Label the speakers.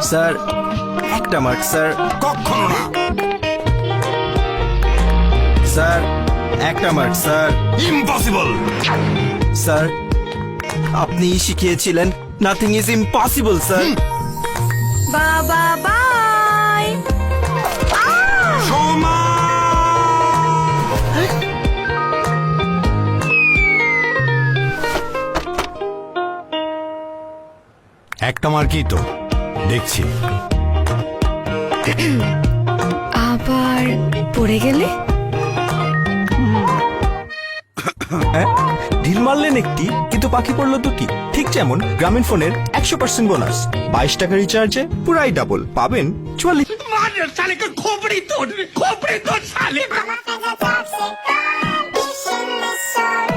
Speaker 1: Sir একটা mark sir.
Speaker 2: কখনো না।
Speaker 1: স্যার একটা মার্ক স্যার।
Speaker 2: ইম্পসিবল।
Speaker 1: স্যার আপনি শিখিয়েছিলেন নাথিং ইজ ইম্পসিবল স্যার।
Speaker 3: বাবা বাই।
Speaker 2: সোমা, একটা মার্কই তো দেখছি।
Speaker 3: আবার পড়ে গেলে?
Speaker 4: ঢিল মারলেন একটি, কিন্তু পাখি পড়লো দুটি। ঠিক যেমন গ্রামীণ ফোনের 100% বোনাস, 22 টাকা রিচার্জে পুরাই ডাবল পাবেন 44।
Speaker 2: साले का खोपड़ी तोड़ साले।
Speaker 5: I'm a physical toxic condition, this sort